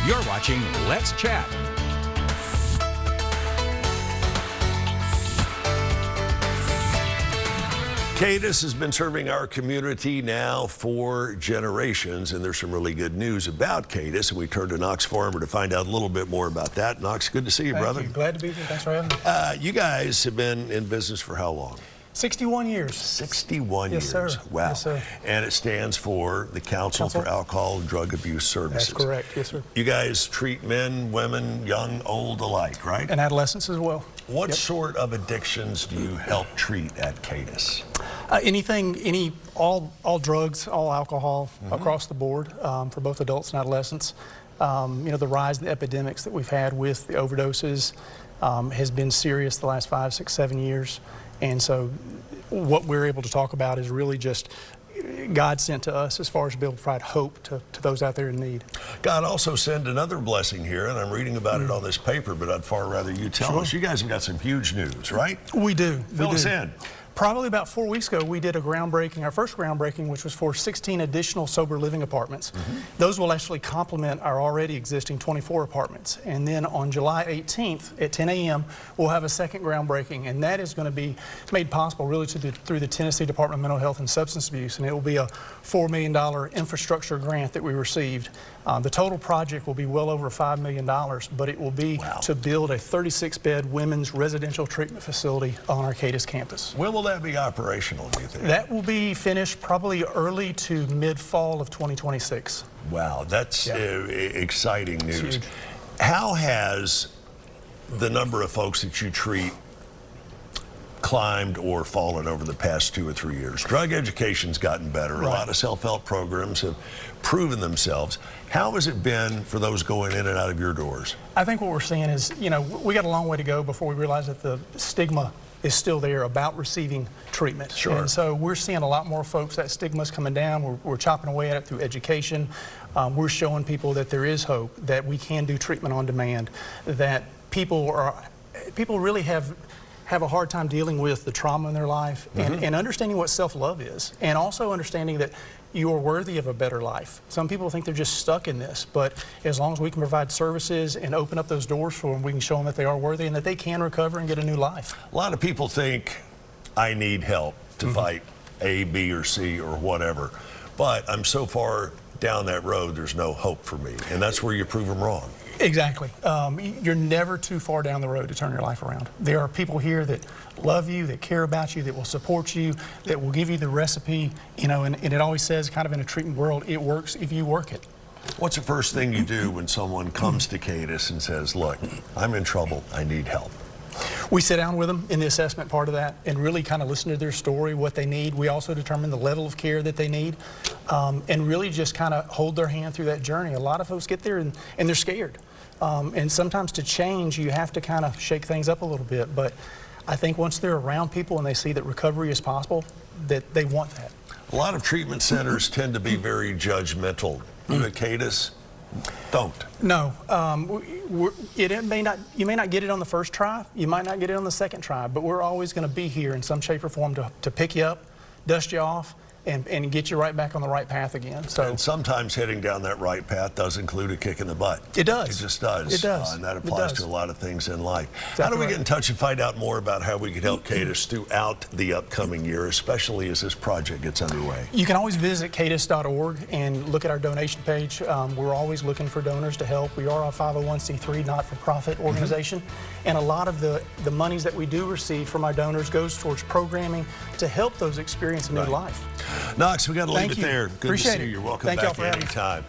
You're watching Let's Chat. Cadas has been serving our community now for generations, and there's some really good news about Cadas, and we turned to Knox Farmer to find out a little bit more about that. Knox, good to see you, brother. Thank you. Glad to be here. Thanks for having me. You guys have been in business for how long? 61 years. 61 Yes, years. sir. Wow. Yes, sir. And it stands for the Council for Alcohol and Drug Abuse Services. That's correct. Yes, sir. You guys treat men, women, young, old alike, right? And adolescents as well. What sort of addictions do you help treat at Cadas? All drugs, all alcohol across the board for both adults and adolescents. The rise in the epidemics that we've had with the overdoses has been serious the last 5, 6, 7 years. And so what we're able to talk about is really just God sent to us as far as to be able to provide hope to those out there in need. God also sent another blessing here, and I'm reading about it on this paper, but I'd far rather you tell us. You guys have got some huge news, right? We do. Fill us in. Probably about 4 weeks ago, we did a groundbreaking, our first groundbreaking, which was for 16 additional sober living apartments. Those will actually complement our already existing 24 apartments. And then on July 18th at 10 a.m., we'll have a second groundbreaking, and that is going to be made possible really through the Tennessee Department of Mental Health and Substance Abuse, and it will be a $4 million infrastructure grant that we received. The total project will be well over $5 million, but it will be to build a 36-bed women's residential treatment facility on our Cadas campus. When will that be operational, do you think? That will be finished probably early to mid-fall of 2026. Wow, that's exciting news. How has the number of folks that you treat climbed or fallen over the past 2 or 3 years? Drug education's gotten better. A lot of self-help programs have proven themselves. How has it been for those going in and out of your doors? I think what we're seeing is, we got a long way to go before we realize that the stigma is still there about receiving treatment. Sure. And so we're seeing a lot more folks, that stigma's coming down. We're chopping away at it through education. We're showing people that there is hope, that we can do treatment on demand, that people really have a hard time dealing with the trauma in their life and understanding what self-love is, and also understanding that you are worthy of a better life. Some people think they're just stuck in this, but as long as we can provide services and open up those doors for them, we can show them that they are worthy and that they can recover and get a new life. A lot of people think I need help to fight A, B, or C, or whatever, but I'm so far down that road, there's no hope for me, and that's where you prove them wrong. Exactly. You're never too far down the road to turn your life around. There are people here that love you, that care about you, that will support you, that will give you the recipe, and it always says, kind of in a treatment world, it works if you work it. What's the first thing you do when someone comes to Cadas and says, look, I'm in trouble, I need help? We sit down with them in the assessment part of that and really kind of listen to their story, what they need. We also determine the level of care that they need, and really just kind of hold their hand through that journey. A lot of folks get there and they're scared. And sometimes to change, you have to kind of shake things up a little bit. But I think once they're around people and they see that recovery is possible, that they want that. A lot of treatment centers tend to be very judgmental. You at Cadas don't. No. You may not get it on the first try. You might not get it on the second try. But we're always going to be here in some shape or form to pick you up, dust you off, and get you right back on the right path again. So, and sometimes heading down that right path does include a kick in the butt. It does. It just does. It does. And that applies to a lot of things in life. Exactly. How do we get in touch and find out more about how we can help Cadas throughout the upcoming year, especially as this project gets underway? You can always visit cadas.org and look at our donation page. We're always looking for donors to help. We are a 501c3 not-for-profit organization, and a lot of the monies that we do receive from our donors goes towards programming to help those experience a new life. Knox, we got to leave it there. Good Appreciate to see you. You're welcome Thank back y'all for having me. anytime.